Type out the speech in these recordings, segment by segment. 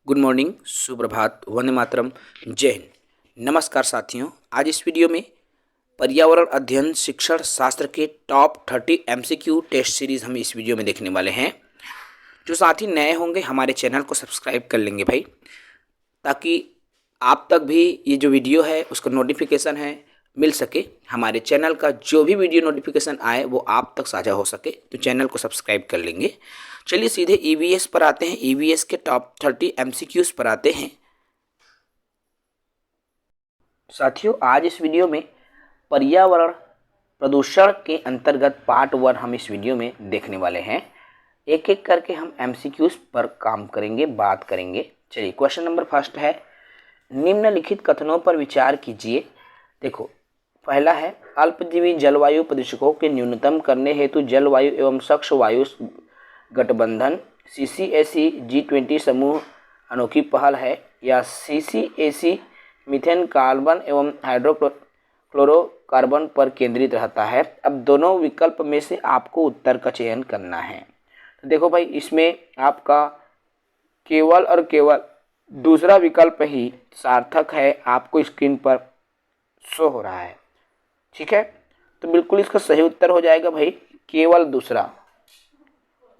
Good morning, सुप्रभात, वंदे मातरम, जय हिंद। नमस्कार साथियों, आज इस वीडियो में पर्यावरण अध्ययन शिक्षण शास्त्र के टॉप 30 एमसीक्यू टेस्ट सीरीज़ हम इस वीडियो में देखने वाले हैं। जो साथी नए होंगे हमारे चैनल को सब्सक्राइब कर लेंगे भाई, ताकि आप तक भी ये जो वीडियो है उसका नोटिफिकेशन है मिल सके। हमारे चैनल का जो भी वीडियो नोटिफिकेशन आए वो आप तक साझा हो सके, तो चैनल को सब्सक्राइब कर लेंगे। चलिए सीधे ईवीएस पर आते हैं। ईवीएस के टॉप 30 एमसीक्यूज पर आते हैं। साथियों, आज इस वीडियो में पर्यावरण प्रदूषण के अंतर्गत पार्ट 1 हम इस वीडियो में देखने वाले हैं। एक एक करके हम एमसीक्यूज पर काम करेंगे, बात करेंगे। चलिए, क्वेश्चन नंबर फर्स्ट है, निम्नलिखित कथनों पर विचार कीजिए। देखो, पहला है, अल्पजीवी जलवायु प्रदूषकों के न्यूनतम करने हेतु जलवायु एवं स्वच्छ वायु गठबंधन CCAC G20 समूह अनोखी पहल है, या CCAC मीथेन कार्बन एवं हाइड्रोक्लोरोकार्बन पर केंद्रित रहता है। अब दोनों विकल्प में से आपको उत्तर का चयन करना है। तो देखो भाई, इसमें आपका केवल और केवल दूसरा विकल्प ही सार्थक है, आपको स्क्रीन पर शो हो रहा है। ठीक है, तो बिल्कुल इसका सही उत्तर हो जाएगा भाई केवल दूसरा।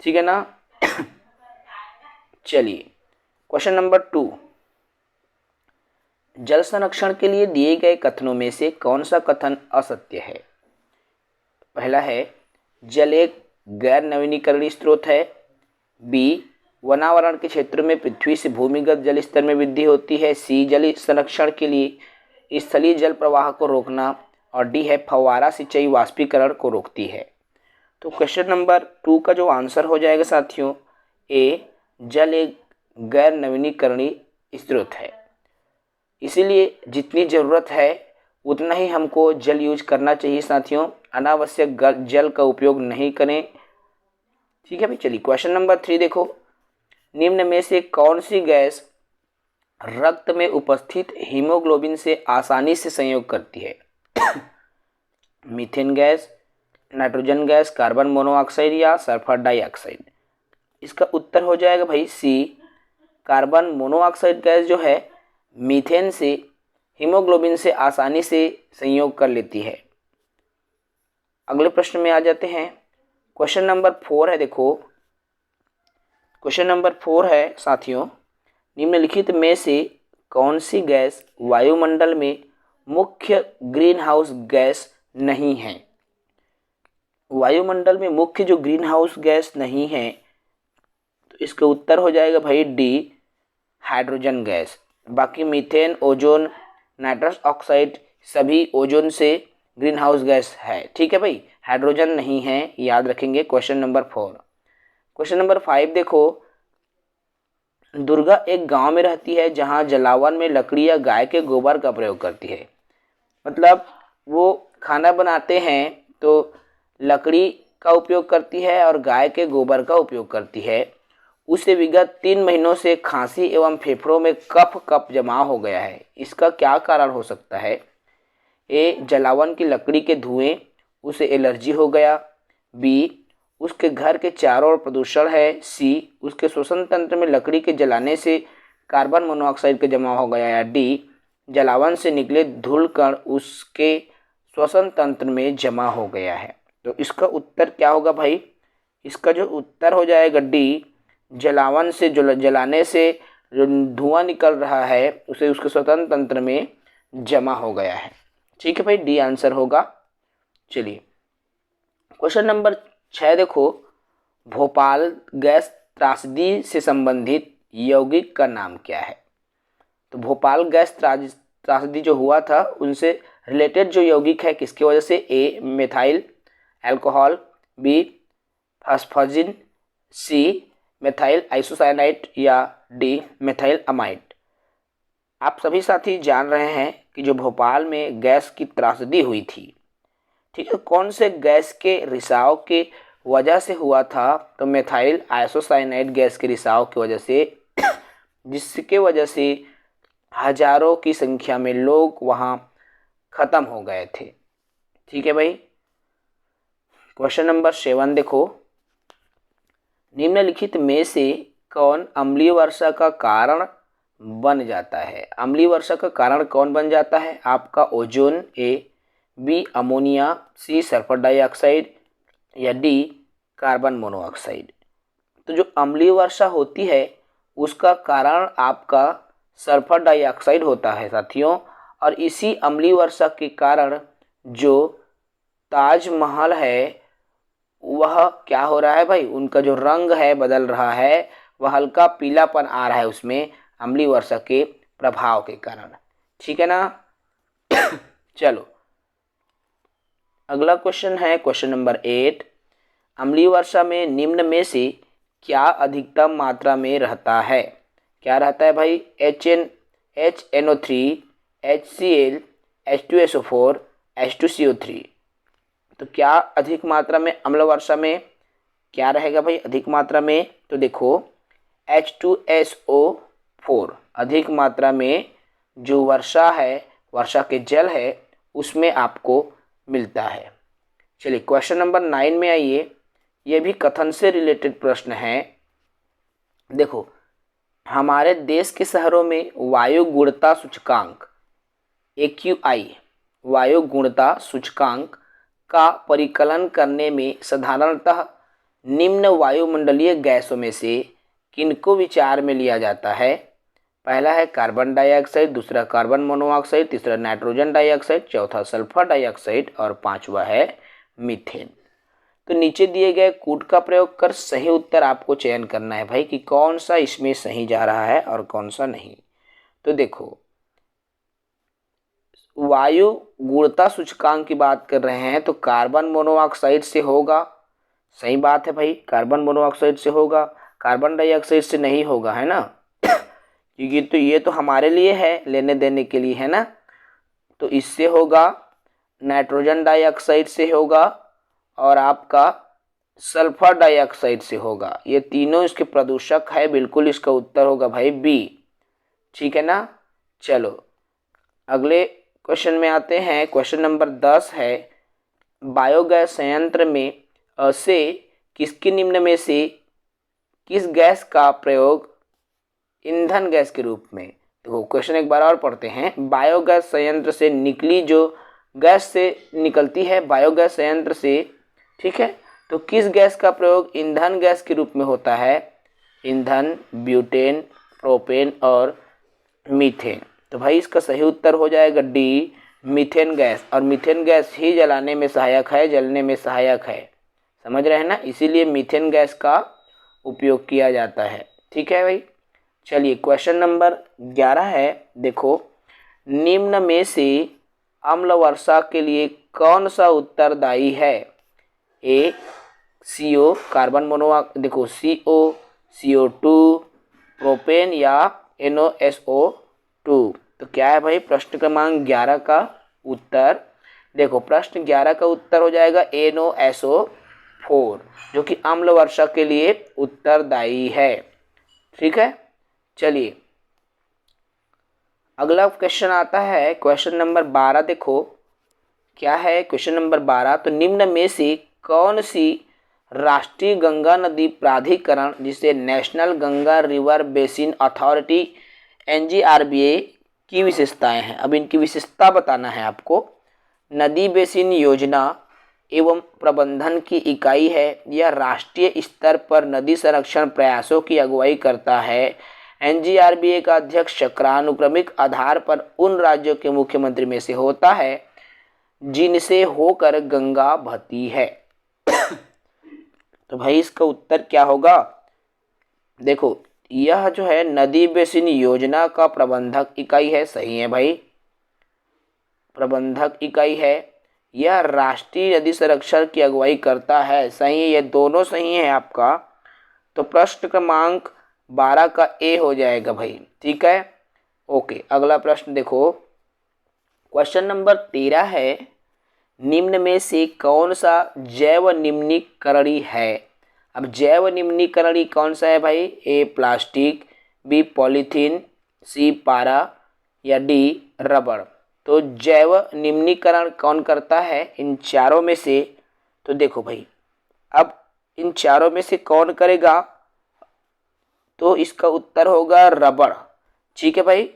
ठीक है ना। चलिए, क्वेश्चन नंबर 2, जल संरक्षण के लिए दिए गए कथनों में से कौन सा कथन असत्य है? पहला है, जल एक गैर नवीनीकरणीय स्रोत है। बी, वनावरण के क्षेत्र में पृथ्वी से भूमिगत जल स्तर में वृद्धि होती है। सी, जल संरक्षण के लिए स्थलीय जल प्रवाह को रोकना। और डी है, फव्वारा सिंचाई वाष्पीकरण को रोकती है। तो क्वेश्चन नंबर 2 का जो आंसर हो जाएगा साथियों, ए, जल एक गैर नवीनीकरणीय स्रोत है। इसीलिए जितनी ज़रूरत है उतना ही हमको जल यूज करना चाहिए साथियों, अनावश्यक जल का उपयोग नहीं करें। ठीक है भाई। चलिए, क्वेश्चन नंबर 3 देखो, निम्न में से कौन सी गैस रक्त में उपस्थित हीमोग्लोबिन से आसानी से संयोग करती है? Methane gas, nitrogen gas, carbon monoxide या सल्फर डाइऑक्साइड? इसका उत्तर हो जाएगा भाई सी, कार्बन मोनोऑक्साइड गैस जो है मीथेन से हीमोग्लोबिन से आसानी से संयोग कर लेती है। अगले प्रश्न में आ जाते हैं। क्वेश्चन नंबर 4 है। देखो, क्वेश्चन नंबर 4 है साथियों, निम्नलिखित में से कौन सी गैस वायुमंडल में मुख्य ग्रीन हाउस गैस नहीं है? वायुमंडल में मुख्य जो ग्रीन हाउस गैस नहीं है, तो इसका उत्तर हो जाएगा भाई डी, हाइड्रोजन गैस। बाकी मीथेन, ओजोन, नाइट्रस ऑक्साइड सभी ओजोन से ग्रीन हाउस गैस है। ठीक है भाई, हाइड्रोजन नहीं है, याद रखेंगे। Question number 4। क्वेश्चन नंबर 5 देखो, दुर्गा एक गांव में रहती है जहां जलावन में लकड़ी या गाय के गोबर का प्रयोग करती है। मतलब वो खाना बनाते हैं तो लकड़ी का उपयोग करती है और गाय के गोबर का उपयोग करती है। उसे विगत 3 महीनों से खांसी एवं फेफड़ों में कफ जमा हो गया है। इसका क्या कारण हो सकता है? ए, जलावन की लकड़ी के धुएं, उसे एलर्जी हो गया। बी, उसके घर के चारों ओर प्रदूषण है। सी, उसके श्वसन तंत्र में लकड़ी के जलाने से कार्बन मोनोऑक्साइड के जमा हो गया। या डी, जलावन से निकले धूल कण उसके श्वसन तंत्र में जमा हो गया है। तो इसका उत्तर क्या होगा भाई? इसका जो उत्तर हो जाएगा डी, जलावन से जलाने से जो धुआं निकल रहा है उसे उसके श्वसन तंत्र में जमा हो गया है। ठीक है भाई, डी आंसर होगा। चलिए, क्वेश्चन नंबर 6 देखो, भोपाल गैस त्रासदी से संबंधित यौगिक का नाम क्या है? तो भोपाल गैस त्रासदी जो हुआ था उनसे रिलेटेड जो यौगिक है किसकी वजह से? ए, मेथाइल अल्कोहल। बी, फास्फोजिन। सी, मेथाइल आइसोसाइनाइड। या डी, मेथाइल अमाइड? आप सभी साथी जान रहे हैं कि जो भोपाल में गैस की त्रासदी हुई थी, ठीक है, कौन से गैस के रिसाव के वजह से हुआ था? तो मेथाइल आइसोसाइनाइड गैस के रिसाव की वजह से, जिसके वजह से हजारों की संख्या में लोग वहाँ ख़त्म हो गए थे। ठीक है भाई। क्वेश्चन नंबर 7 देखो, निम्नलिखित में से कौन अम्लीय वर्षा का कारण बन जाता है। अम्लीय वर्षा का कारण कौन बन जाता है? आपका ozone, A, B ammonia, C sulphur dioxide या डी कार्बन मोनोऑक्साइड। तो जो अम्लीय वर्षा होती है उसका कारण आपका सल्फर डाइऑक्साइड होता है साथियों, और इसी अम्लीय वर्षा के कारण जो ताजमहल है वह क्या हो रहा है भाई, उनका जो रंग है बदल रहा है, वह हल्का पीलापन आ रहा है उसमें, अम्लीय वर्षा के प्रभाव के कारण। ठीक है ना। चलो अगला क्वेश्चन है क्वेश्चन नंबर 8। अम्लीय वर्षा में निम्न में से क्या अधिकतम मात्रा में रहता है? क्या रहता है भाई? HNO3, HCl, H2SO4, H2CO3। तो क्या अधिक मात्रा में अम्ल वर्षा में क्या रहेगा भाई अधिक मात्रा में? तो देखो H2SO4 अधिक मात्रा में जो वर्षा है, वर्षा के जल है उसमें आपको मिलता है। चलिए क्वेश्चन नंबर 9 में आइए। यह भी कथन से रिलेटेड प्रश्न है। देखो हमारे देश के शहरों में वायु गुणवत्ता सूचकांक AQI वायु गुणवत्ता सूचकांक का परिकलन करने में साधारणतः निम्न वायुमंडलीय गैसों में से किनको विचार में लिया जाता है? पहला है कार्बन डाइऑक्साइड, दूसरा कार्बन मोनोऑक्साइड, तीसरा नाइट्रोजन डाइऑक्साइड, चौथा सल्फर डाइऑक्साइड और पांचवा है मीथेन। तो नीचे दिए गए कूट का प्रयोग कर सही उत्तर आपको चयन करना है भाई कि कौन सा इसमें सही जा रहा है और कौन सा नहीं। तो देखो वायु गुणवत्ता सूचकांक की बात कर रहे हैं तो कार्बन मोनोऑक्साइड से होगा। सही बात है भाई, कार्बन मोनोऑक्साइड से होगा, कार्बन डाइऑक्साइड से नहीं होगा, है ना। क्योंकि तो ये तो हमारे लिए है, लेने देने के लिए, है ना। तो इससे होगा, नाइट्रोजन डाइऑक्साइड से होगा और आपका सल्फर डाइऑक्साइड से होगा। ये तीनों इसके प्रदूषक है। बिल्कुल इसका उत्तर होगा भाई बी। ठीक है ना। चलो अगले क्वेश्चन में आते हैं। क्वेश्चन नंबर 10 है बायोगैस संयंत्र में से किसके निम्न में से किस गैस का प्रयोग ईंधन गैस के रूप में? देखो क्वेश्चन एक बार और पढ़ते हैं। बायोगैस संयंत्र से निकली जो गैस से निकलती है बायोगैस संयंत्र से, ठीक है, तो किस गैस का प्रयोग ईंधन गैस के रूप में होता है? ईंधन, ब्यूटेन, प्रोपेन और मीथेन। तो भाई इसका सही उत्तर हो जाएगा डी मीथेन गैस। और मीथेन गैस ही जलाने में सहायक है, जलने में सहायक है, समझ रहे हैं ना। इसीलिए मीथेन गैस का उपयोग किया जाता है। ठीक है भाई। चलिए क्वेश्चन नंबर 11 है। देखो निम्न में से अम्ल वर्षा के लिए कौन सा उत्तरदायी है? ए CO कार्बन मोनोऑक्साइड, देखो CO, CO2, प्रोपेन या NOSO2। तो क्या है भाई प्रश्न क्रमांक 11 का उत्तर? देखो प्रश्न 11 का उत्तर हो जाएगा NOSO4 जो कि अम्ल वर्षा के लिए उत्तरदायी है। ठीक है। चलिए अगला क्वेश्चन आता है क्वेश्चन नंबर 12। देखो क्या है क्वेश्चन नंबर 12। तो निम्न में से कौन सी राष्ट्रीय गंगा नदी प्राधिकरण जिसे national Ganga river basin authority NGRBA की विशेषताएं हैं? अब इनकी विशेषता बताना है आपको। नदी बेसिन योजना एवं प्रबंधन की इकाई है। यह राष्ट्रीय स्तर पर नदी संरक्षण प्रयासों की अगुवाई करता है। NGRBA का अध्यक्ष चक्रानुक्रमिक आधार पर उन राज्यों के मुख्यमंत्री में से होता है जिनसे होकर गंगा बहती है। तो भाई इसका उत्तर क्या होगा? देखो यह जो है नदी बेसिन योजना का प्रबंधक इकाई है। सही है भाई, प्रबंधक इकाई है। यह राष्ट्रीय नदी संरक्षण की अगुवाई करता है। सही है, ये दोनों सही है आपका। तो प्रश्न क्रमांक 12 का ए हो जाएगा भाई। ठीक है, ओके। अगला प्रश्न देखो क्वेश्चन नंबर 13 है। निम्न में से कौन सा जैव निम्नीकरणी है? अब जैव निम्नीकरणी कौन सा है भाई? ए प्लास्टिक, बी पॉलीथीन, सी पारा या डी रबड़। तो जैव निम्नीकरण कौन करता है इन चारों में से? तो देखो भाई अब इन चारों में से कौन करेगा? तो इसका उत्तर होगा रबड़। ठीक है भाई,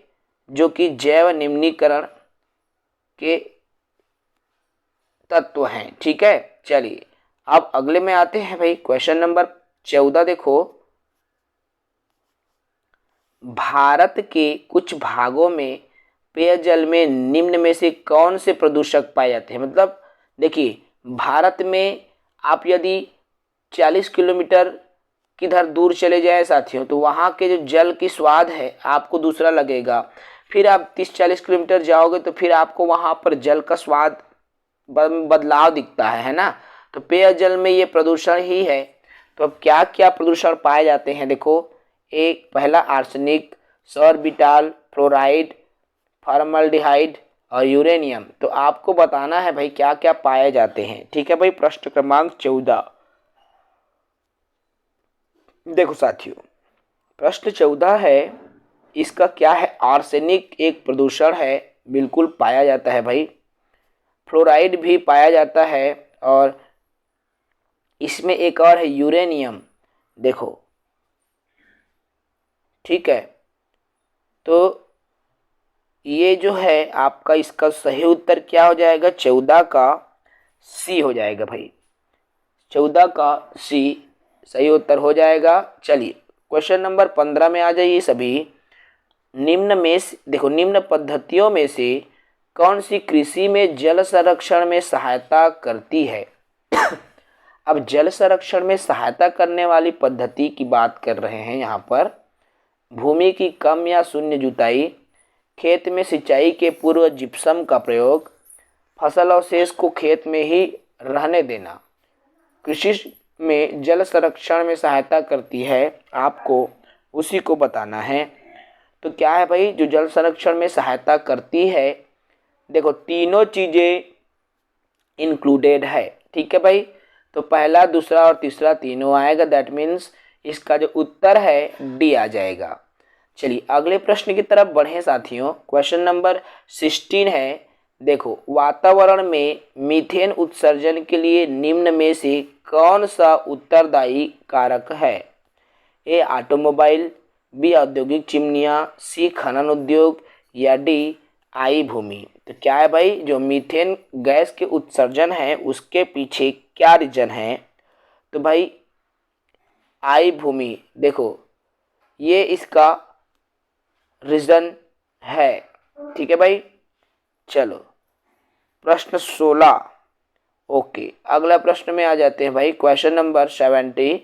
जो कि जैव निम्नीकरण के तत्व हैं। ठीक है, चलिए अब अगले में आते हैं भाई। क्वेश्चन नंबर 14 देखो, भारत के कुछ भागों में पेयजल में निम्न में से कौन से प्रदूषक पाए जाते हैं। मतलब देखिए, भारत में आप यदि 40 किलोमीटर किधर दूर चले जाए साथियों, तो वहाँ के जो जल की स्वाद है आपको दूसरा लगेगा। फिर आप 30-40 किलोमीटर जाओगे तो फिर आपको वहाँ पर जल का स्वाद बदलाव दिखता है ना। तो पेयजल में ये प्रदूषण ही है। तो अब क्या क्या प्रदूषण पाए जाते हैं देखो, एक पहला आर्सेनिक, सॉर्बिटॉल, फ्लोराइड, फॉर्मल्डिहाइड और यूरेनियम। तो आपको बताना है भाई क्या क्या पाए जाते हैं। ठीक है भाई, प्रश्न क्रमांक 14 देखो साथियों, प्रश्न 14 है, इसका क्या है, आर्सेनिक एक प्रदूषण है, बिल्कुल पाया जाता है भाई। फ्लोराइड भी पाया जाता है और इसमें एक और है यूरेनियम। देखो ठीक है, तो ये जो है आपका, इसका सही उत्तर क्या हो जाएगा, 14 का सी हो जाएगा भाई। 14 का सी सही उत्तर हो जाएगा। चलिए क्वेश्चन नंबर 15 में आ जाइए सभी। निम्न में देखो, निम्न पद्धतियों में से कौन सी कृषि में जल संरक्षण में सहायता करती है। अब जल संरक्षण में सहायता करने वाली पद्धति की बात कर रहे हैं यहाँ पर। भूमि की कम या शून्य जुताई, खेत में सिंचाई के पूर्व जिप्सम का प्रयोग, फसल अवशेष को खेत में ही रहने देना, कृषि में जल संरक्षण में सहायता करती है, आपको उसी को बताना है। तो क्या है भाई जो जल संरक्षण में सहायता करती है, देखो तीनों चीज़ें इंक्लूडेड है। ठीक है भाई, तो पहला, दूसरा और तीसरा तीनों आएगा। दैट मीन्स इसका जो उत्तर है डी आ जाएगा। चलिए अगले प्रश्न की तरफ बढ़ें साथियों। क्वेश्चन नंबर 16 है, देखो वातावरण में मीथेन उत्सर्जन के लिए निम्न में से कौन सा उत्तरदायी कारक है। ए ऑटोमोबाइल, बी औद्योगिक चिमनियाँ, सी खनन उद्योग या डी आई भूमि। तो क्या है भाई, जो मीथेन गैस के उत्सर्जन है उसके पीछे क्या रीजन है। तो भाई आई भूमि, देखो ये इसका रीजन है। ठीक है भाई, चलो प्रश्न 16। ओके, अगला प्रश्न में आ जाते हैं भाई। क्वेश्चन नंबर 70,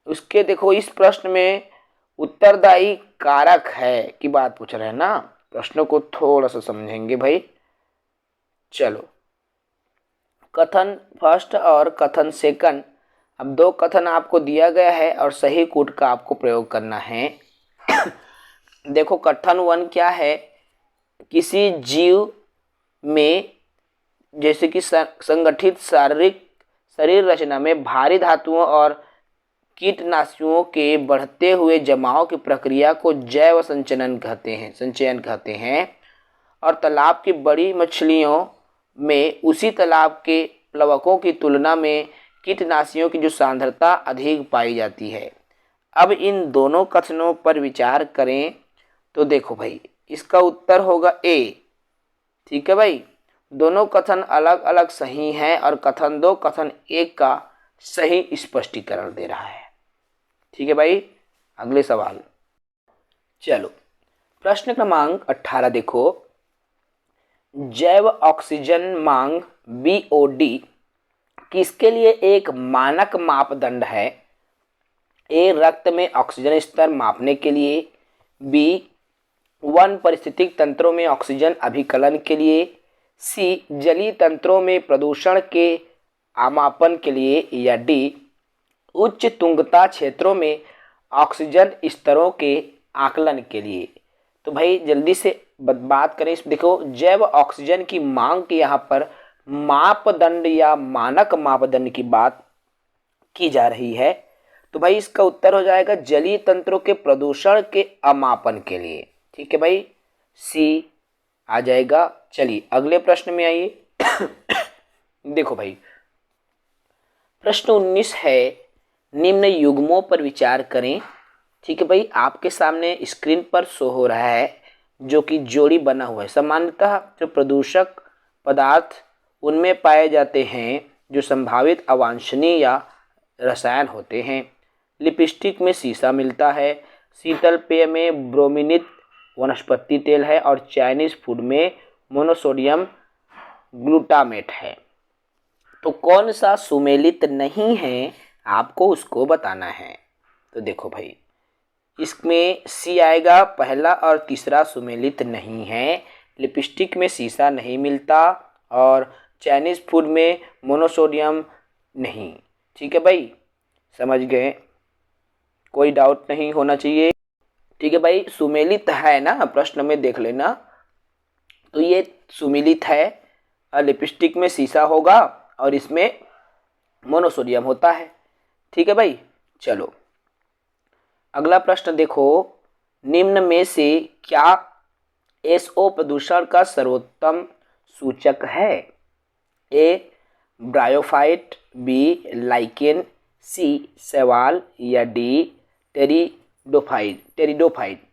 उसके देखो इस प्रश्न में उत्तरदायी कारक है की बात पूछ रहे हैं ना। प्रश्नों को थोड़ा सा समझेंगे भाई। चलो, कथन फर्स्ट और कथन सेकंड, अब दो कथन आपको दिया गया है और सही कूट का आपको प्रयोग करना है। देखो कथन 1 क्या है, किसी जीव में जैसे कि संगठित शारीरिक शरीर रचना में भारी धातुओं और कीटनाशियों के बढ़ते हुए जमाव की प्रक्रिया को जैव संचयन कहते हैं। और तालाब की बड़ी मछलियों में उसी तालाब के प्लवकों की तुलना में कीटनाशियों की जो सांद्रता अधिक पाई जाती है। अब इन दोनों कथनों पर विचार करें तो देखो भाई इसका उत्तर होगा ए। ठीक है भाई, दोनों कथन अलग अलग सही हैं और कथन 2 कथन 1 का सही स्पष्टीकरण दे रहा है। ठीक है भाई, अगले सवाल। चलो प्रश्न क्रमांक 18 देखो, जैव ऑक्सीजन मांग BOD किसके लिए एक मानक मापदंड है। ए रक्त में ऑक्सीजन स्तर मापने के लिए, बी वन पारिस्थितिक तंत्रों में ऑक्सीजन अभिकलन के लिए, सी जलीय तंत्रों में प्रदूषण के आमापन के लिए या डी उच्च तुंगता क्षेत्रों में ऑक्सीजन स्तरों के आकलन के लिए। तो भाई जल्दी से बात करें इस, देखो जैव ऑक्सीजन की मांग की यहाँ पर मापदंड या मानक मापदंड की बात की जा रही है। तो भाई इसका उत्तर हो जाएगा जलीय तंत्रों के प्रदूषण के अमापन के लिए। ठीक है भाई, सी आ जाएगा। चलिए अगले प्रश्न में आइए। देखो भाई प्रश्न 19 है, निम्न युग्मों पर विचार करें। ठीक है भाई, आपके सामने स्क्रीन पर शो हो रहा है जो कि जोड़ी बना हुआ है। सामान्यतः जो प्रदूषक पदार्थ उनमें पाए जाते हैं जो संभावित अवांछनीय या रसायन होते हैं। लिपस्टिक में सीसा मिलता है, शीतल पेय में ब्रोमीनित वनस्पति तेल है और चाइनीज फूड में मोनोसोडियम ग्लूटामेट है। तो कौन सा सुमेलित नहीं है, आपको उसको बताना है। तो देखो भाई, इसमें सी आएगा, पहला और तीसरा सुमेलित नहीं है। लिपस्टिक में सीसा नहीं मिलता और चाइनीज फूड में मोनोसोडियम नहीं। ठीक है भाई, समझ गए, कोई डाउट नहीं होना चाहिए। ठीक है भाई, सुमेलित है ना, प्रश्न में देख लेना। तो ये सुमेलित है, लिपस्टिक में सीसा होगा और इसमें मोनोसोडियम होता है। ठीक है भाई, चलो अगला प्रश्न देखो, निम्न में से क्या एसओ प्रदूषण का सर्वोत्तम सूचक है? ए ब्रायोफाइट, बी लाइकेन, सी शैवाल या डी टेरिडोफाइट।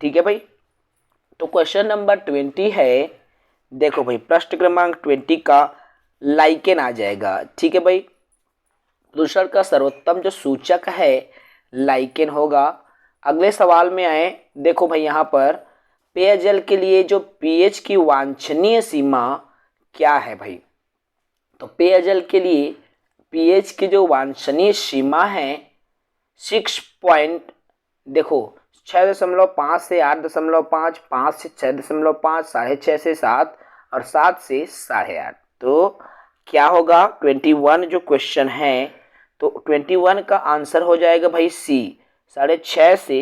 ठीक है भाई, तो क्वेश्चन नंबर 20 है, देखो भाई प्रश्न क्रमांक 20 का लाइकेन आ जाएगा। ठीक है भाई, प्रदूषण का सर्वोत्तम जो सूचक है लाइकेन होगा। अगले सवाल में आए, देखो भाई यहाँ पर पेयजल के लिए जो पीएच की वांछनीय सीमा क्या है भाई? तो पेयजल के लिए पीएच की जो वांछनीय सीमा है 6 पॉइंट, देखो 6.5 से 8.5, 5 से 6.5, 6.5 से 7 और 7 से 8.5। तो क्या होगा 21 जो क्वेश्चन है, तो 21 का आंसर हो जाएगा भाई सी, 6.5 से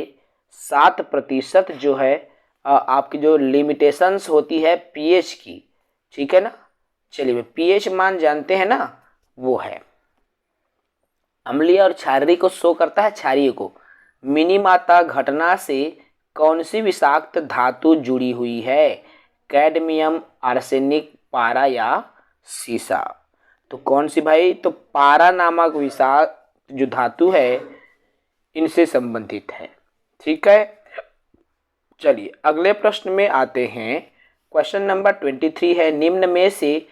7% जो है आपकी जो लिमिटेशंस होती है पीएच की। ठीक है ना, चलिए पीएच मान जानते हैं ना, वो है अम्लीय और क्षारीय को शो करता है, क्षारीय को। मिनीमाता घटना से कौन सी विषाक्त धातु जुड़ी हुई है? कैडमियम, आर्सेनिक, पारा या सीसा? तो कौन सी भाई? तो पारा नामक विषाक्त जो धातु है इनसे संबंधित है। ठीक है, चलिए अगले प्रश्न में आते हैं। क्वेश्चन नंबर 23 है, निम्न में से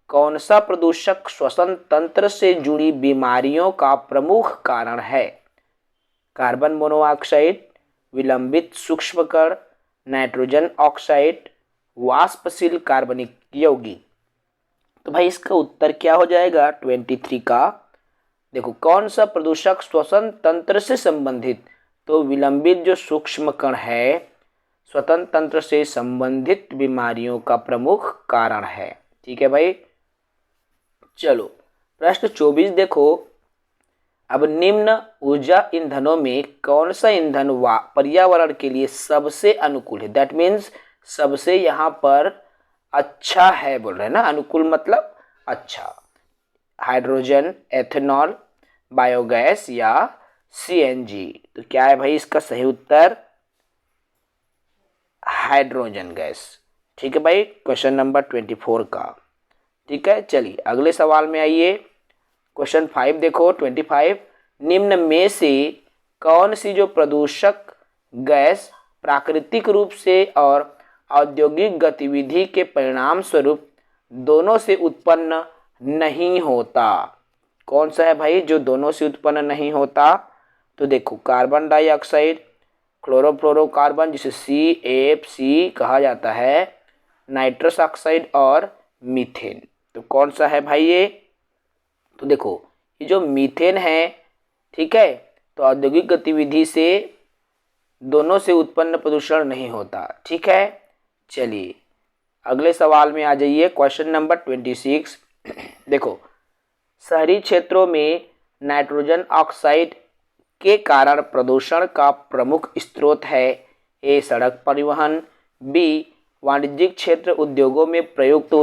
कौन सा प्रदूषक श्वसन तंत्र से जुड़ी बीमारियों का प्रमुख कारण है? कार्बन मोनोऑक्साइड, विलंबित सूक्ष्म कण, नाइट्रोजन ऑक्साइड, वाष्पशील कार्बनिक यौगिक। तो भाई इसका उत्तर क्या हो जाएगा 23 का? देखो कौन सा प्रदूषक श्वसन तंत्र से संबंधित, तो विलंबित जो सूक्ष्म कण है श्वसन तंत्र से संबंधित बीमारियों का प्रमुख कारण है। ठीक है भाई, चलो प्रश्न 24 देखो, अब निम्न ऊर्जा ईंधनों में कौन सा ईंधन पर्यावरण के लिए सबसे अनुकूल है? दैट मीन्स सबसे यहाँ पर अच्छा है बोल रहे हैं ना, अनुकूल मतलब अच्छा। हाइड्रोजन, एथेनॉल, बायोगैस या सीएनजी? तो क्या है भाई इसका सही उत्तर? Hydrogen gas. ठीक है भाई, क्वेश्चन नंबर 24 का। ठीक है, चलिए अगले सवाल में आइए। क्वेश्चन 5 देखो 25, निम्न में से कौन सी जो प्रदूषक गैस प्राकृतिक रूप से और औद्योगिक गतिविधि के परिणाम स्वरूप दोनों से उत्पन्न नहीं होता? कौन सा है भाई जो दोनों से उत्पन्न नहीं होता? तो देखो कार्बन डाइऑक्साइड, क्लोरोफ्लोरोकार्बन जिसे CFC कहा जाता है, नाइट्रस ऑक्साइड और मीथेन। तो कौन सा है भाई ये? तो देखो ये जो मीथेन है, ठीक है, तो औद्योगिक गतिविधि से दोनों से उत्पन्न प्रदूषण नहीं होता। ठीक है, चलिए अगले सवाल में आ जाइए। क्वेश्चन नंबर 26 देखो, शहरी क्षेत्रों में नाइट्रोजन ऑक्साइड के कारण प्रदूषण का प्रमुख स्रोत है? ए सड़क परिवहन, बी वाणिज्यिक क्षेत्र, उद्योगों में प्रयुक्त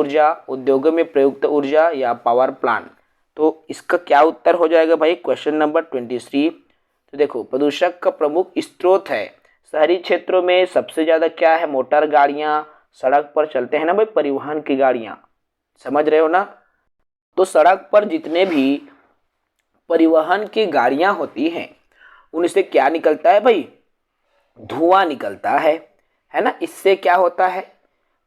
ऊर्जा या पावर प्लांट। तो इसका क्या उत्तर हो जाएगा भाई क्वेश्चन नंबर 23? तो देखो प्रदूषक का प्रमुख स्रोत है शहरी क्षेत्रों में सबसे ज़्यादा क्या है? मोटर गाड़ियाँ, सड़क पर चलते हैं ना भाई परिवहन की गाड़ियाँ, समझ रहे हो ना। तो सड़क पर जितने भी परिवहन की गाड़ियां होती हैं उनसे क्या निकलता है भाई, धुआं निकलता है ना। इससे क्या होता है,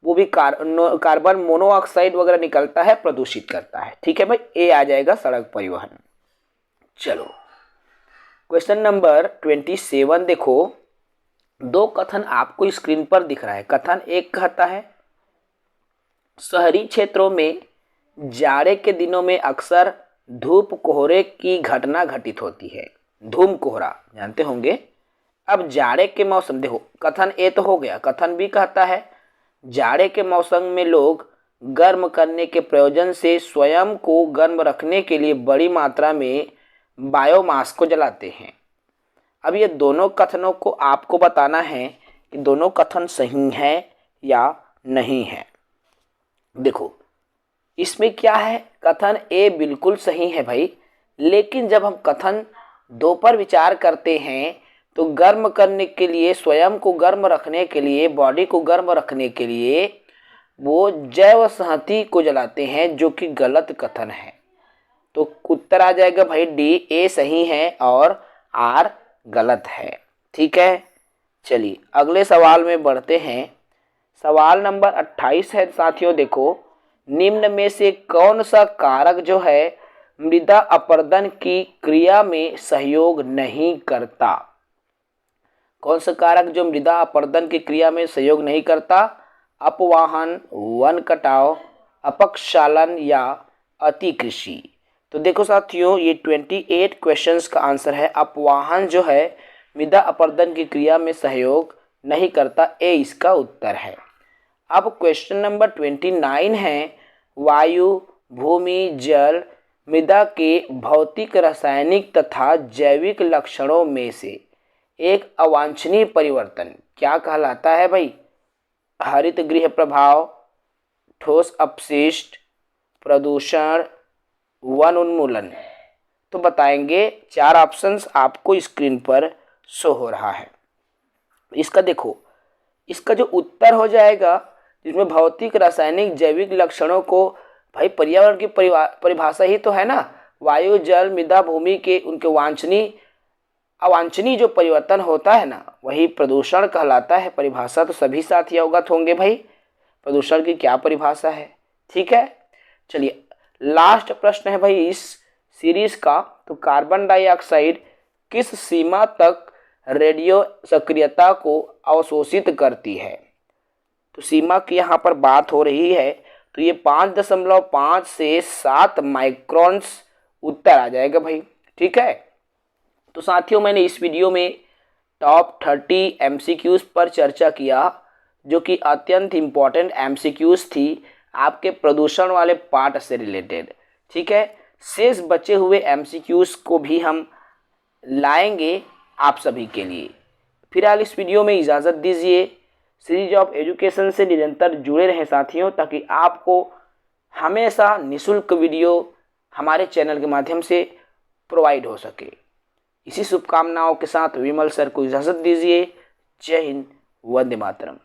वो भी कार्बन मोनोऑक्साइड वगैरह निकलता है, प्रदूषित करता है। ठीक है भाई, ए आ जाएगा सड़क परिवहन। चलो क्वेश्चन नंबर 27 देखो, दो कथन आपको स्क्रीन पर दिख रहा है। कथन एक कहता है शहरी क्षेत्रों में जाड़े के दिनों में अक्सर धूप कोहरे की घटना घटित होती है। धूम कोहरा जानते होंगे। अब जाड़े के मौसम, देखो कथन ए तो हो गया, कथन बी कहता है जाड़े के मौसम में लोग गर्म करने के प्रयोजन से स्वयं को गर्म रखने के लिए बड़ी मात्रा में बायोमास को जलाते हैं। अब ये दोनों कथनों को आपको बताना है कि दोनों कथन सही हैं या नहीं है। देखो इसमें क्या है, कथन ए बिल्कुल सही है भाई, लेकिन जब हम कथन दो पर विचार करते हैं तो गर्म करने के लिए, स्वयं को गर्म रखने के लिए, बॉडी को गर्म रखने के लिए वो जैव संहति को जलाते हैं, जो कि गलत कथन है। तो उत्तर आ जाएगा भाई डी, ए सही है और आर गलत है। ठीक है, चलिए अगले सवाल में बढ़ते हैं। सवाल नंबर 28 है साथियों। देखो निम्न में से कौन सा कारक जो है मृदा अपरदन की क्रिया में सहयोग नहीं करता। कौन सा कारक जो मृदा अपरदन की क्रिया में सहयोग नहीं करता, अपवाहन, वन कटाव, अपक्षालन या अतिकृषि। तो देखो साथियों ये 28 क्वेश्चंस का आंसर है अपवाहन जो है मृदा अपरदन की क्रिया में सहयोग नहीं करता, ए इसका उत्तर है। अब क्वेश्चन नंबर 29 है वायु, भूमि, जल, मृदा के भौतिक, रासायनिक तथा जैविक लक्षणों में से एक अवांछनीय परिवर्तन क्या कहलाता है भाई। हरित गृह प्रभाव, ठोस अपशिष्ट, प्रदूषण, वन उन्मूलन। तो बताएंगे, चार ऑप्शंस आपको स्क्रीन पर शो हो रहा है। इसका देखो, इसका जो उत्तर हो जाएगा जिसमें भौतिक, रासायनिक, जैविक लक्षणों को, भाई पर्यावरण की परिभाषा ही तो है ना। वायु, जल, मृदा, भूमि के उनके वांछनीय अवांछनीय जो परिवर्तन होता है ना, वही प्रदूषण कहलाता है। परिभाषा तो सभी साथी अवगत होंगे भाई, प्रदूषण की क्या परिभाषा है। ठीक है, चलिए लास्ट प्रश्न है भाई इस सीरीज का। तो कार्बन डाइऑक्साइड किस सीमा तक रेडियो सक्रियता को अवशोषित करती है। तो सीमा की यहाँ पर बात हो रही है, तो ये 5.5 से 7 माइक्रोन्स उत्तर आ जाएगा भाई। ठीक है, तो साथियों मैंने इस वीडियो में टॉप 30 MCQs पर चर्चा किया, जो कि अत्यंत इम्पॉर्टेंट MCQs थी आपके प्रदूषण वाले पार्ट से रिलेटेड। ठीक है, शेष बचे हुए MCQs को भी हम लाएंगे आप सभी के लिए। फिलहाल इस वीडियो में इजाज़त दीजिए। सीरीज ऑफ एजुकेशन से निरंतर जुड़े रहें साथियों, ताकि आपको हमेशा निःशुल्क वीडियो हमारे चैनल के माध्यम से प्रोवाइड हो सके। इसी शुभकामनाओं के साथ विमल सर को इजाज़त दीजिए। जय हिंद, वंदे मातरम।